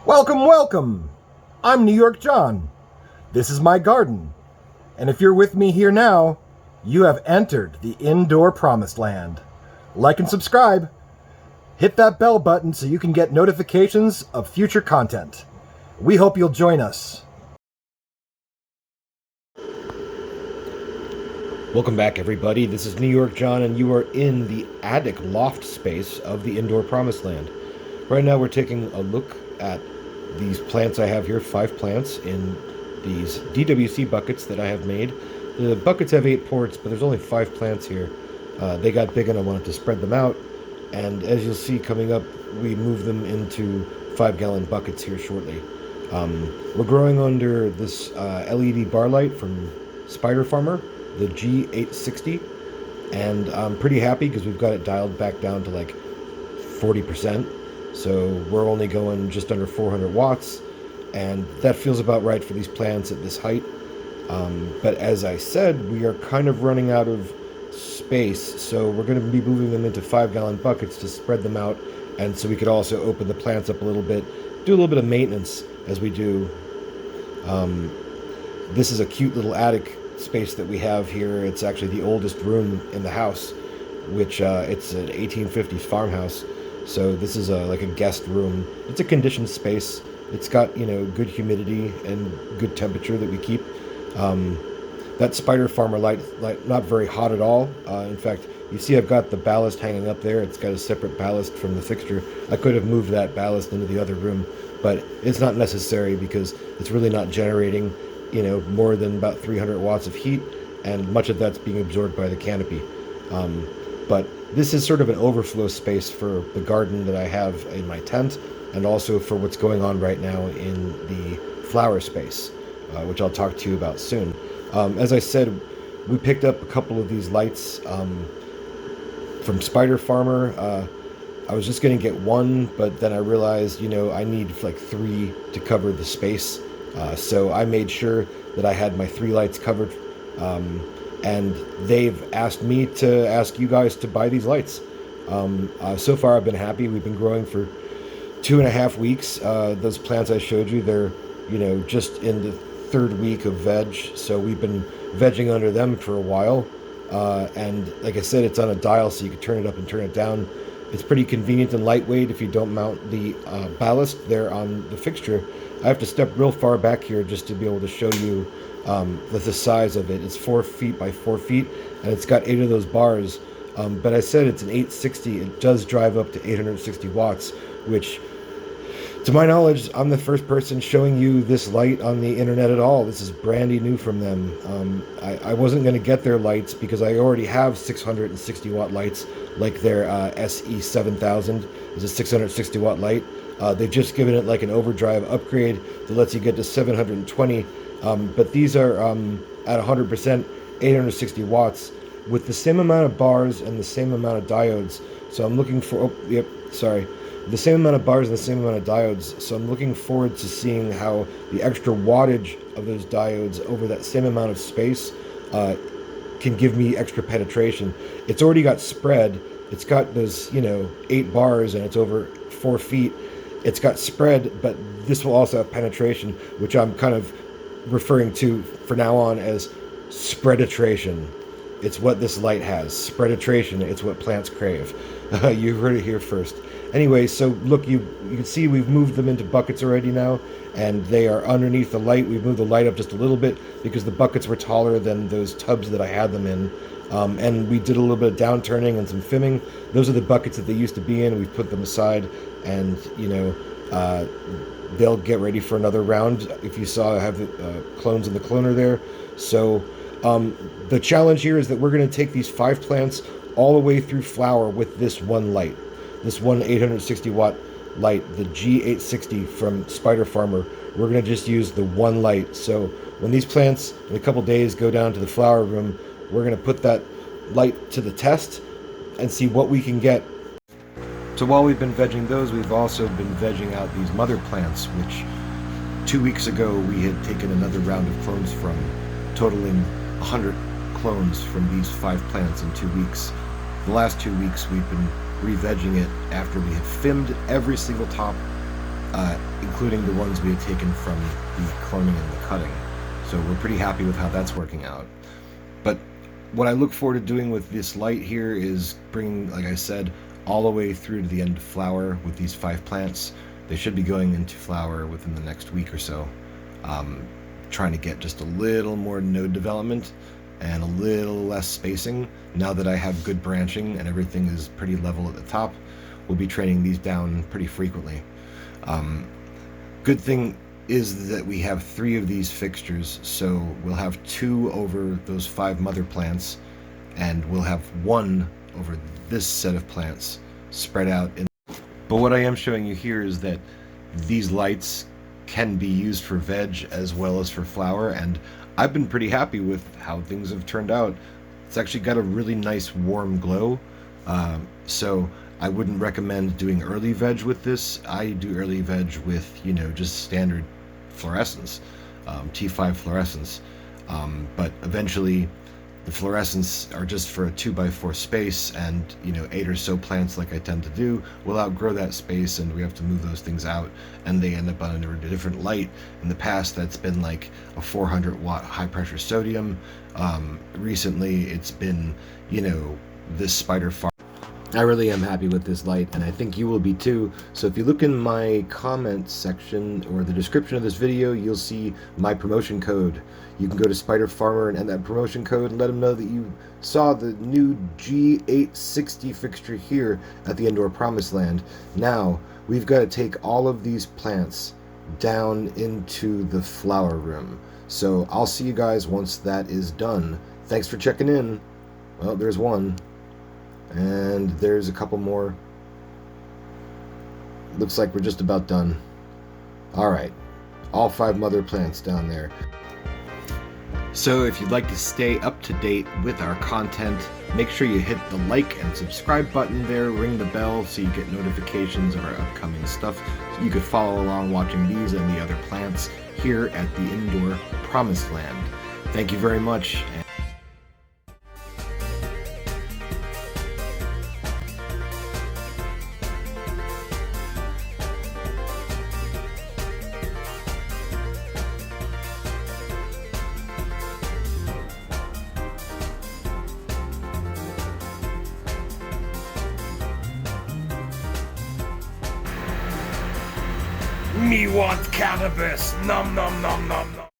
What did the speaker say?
Welcome, welcome! I'm New York John. This is my garden. And if you're with me here now, you have entered the indoor promised land. Like and subscribe. Hit that bell button so you can get notifications of future content. We hope you'll join us. Welcome back, everybody. This is New York John, and you are in the attic loft space of the indoor promised land. Right now we're taking a look at these plants I have here, 5 plants in these DWC buckets that I have made. The buckets have 8 ports, but there's only 5 plants here. They got big and I wanted to spread them out, and as you'll see coming up, we move them into 5-gallon buckets here shortly. We're growing under this LED bar light from Spider Farmer, the G860, and I'm pretty happy because we've got it dialed back down to like 40%. So we're only going just under 400 watts, and that feels about right for these plants at this height. But as I said, we are kind of running out of space, so we're going to be moving them into 5-gallon buckets to spread them out, and so we could also open the plants up a little bit, do a little bit of maintenance as we do. This is a cute little attic space that we have here. It's actually the oldest room in the house, which it's an 1850s farmhouse. So this is like a guest room. It's a conditioned space. It's got, good humidity and good temperature that we keep. That Spider Farmer light, not very hot at all. In fact, you see I've got the ballast hanging up there. It's got a separate ballast from the fixture. I could have moved that ballast into the other room, but it's not necessary because it's really not generating, more than about 300 watts of heat, and much of that's being absorbed by the canopy. But this is sort of an overflow space for the garden that I have in my tent, and also for what's going on right now in the flower space, which I'll talk to you about soon. As I said, we picked up a couple of these lights from Spider Farmer. I was just going to get one, but then I realized, I need like 3 to cover the space. So I made sure that I had my 3 lights covered. And they've asked me to ask you guys to buy these lights. So far I've been happy. We've been growing for 2.5 weeks. Those plants I showed you, they're, just in the 3rd week of veg. So we've been vegging under them for a while. And like I said, it's on a dial, so you can turn it up and turn it down. It's pretty convenient and lightweight if you don't mount the ballast there on the fixture. I have to step real far back here just to be able to show you the size of it. It's 4 feet by 4 feet, and it's got 8 of those bars. But I said it's an 860. It does drive up to 860 watts, which, to my knowledge, I'm the first person showing you this light on the internet at all. This is brandy new from them. I wasn't going to get their lights because I already have 660 watt lights, like their SE7000 is a 660 watt light. They've just given it like an overdrive upgrade that lets you get to 720. But these are at 100%, 860 watts with the same amount of bars and the same amount of diodes. So I'm looking for, the same amount of bars and the same amount of diodes. So I'm looking forward to seeing how the extra wattage of those diodes over that same amount of space can give me extra penetration. It's already got spread. It's got those, 8 bars and it's over 4 feet. It's got spread, but this will also have penetration, which I'm kind of referring to for now on as spreaditration. It's what this light has. Spreaditration. It's what plants crave. You heard it here first. Anyway, so look, you can see we've moved them into buckets already now, and they are underneath the light. We've moved the light up just a little bit because the buckets were taller than those tubs that I had them in. And we did a little bit of down turning and some fimming. Those are the buckets that they used to be in. We've put them aside, and they'll get ready for another round. If you saw, I have the clones in the cloner there. So the challenge here is that we're going to take these 5 plants all the way through flower with this one light, this one 860 watt light, the G860 from Spider Farmer. We're going to just use the one light. So when these plants in a couple days go down to the flower room, we're going to put that light to the test and see what we can get. So while we've been vegging those, we've also been vegging out these mother plants, which 2 weeks ago we had taken another round of clones from, totaling 100 clones from these 5 plants in 2 weeks. The last 2 weeks we've been re-vegging it after we had filmed every single top including the ones we had taken from the cloning and the cutting. So we're pretty happy with how that's working out. But what I look forward to doing with this light here is bringing, like I said, all the way through to the end of flower with these 5 plants. They should be going into flower within the next week or so. Trying to get just a little more node development and a little less spacing. Now that I have good branching and everything is pretty level at the top, we'll be training these down pretty frequently. Good thing is that we have 3 of these fixtures, so we'll have 2 over those 5 mother plants, and we'll have 1 over this set of plants spread out in. But what I am showing you here is that these lights can be used for veg as well as for flower, and I've been pretty happy with how things have turned out. It's actually got a really nice warm glow, so I wouldn't recommend doing early veg with this. I do early veg with, just standard fluorescence, T5 fluorescence, but eventually the fluorescents are just for a 2x4 space, and 8 or so plants, like I tend to do, will outgrow that space, and we have to move those things out, and they end up on a different light. In the past, that's been like a 400 watt high pressure sodium. Recently it's been this spider farm. I really am happy with this light, and I think you will be too. So if you look in my comments section or the description of this video, you'll see my promotion code. You can go to Spider Farmer and enter that promotion code and let them know that you saw the new G860 fixture here at the Indoor Promised Land. Now, we've got to take all of these plants down into the flower room. So I'll see you guys once that is done. Thanks for checking in. Well, there's one. And there's a couple more. Looks like we're just about done. Alright, all 5 mother plants down there. So if you'd like to stay up to date with our content, make sure you hit the like and subscribe button there, ring the bell so you get notifications of our upcoming stuff. So you could follow along watching these and the other plants here at the Indoor Promised Land. Thank you very much. Me want cannabis, nom nom nom nom nom.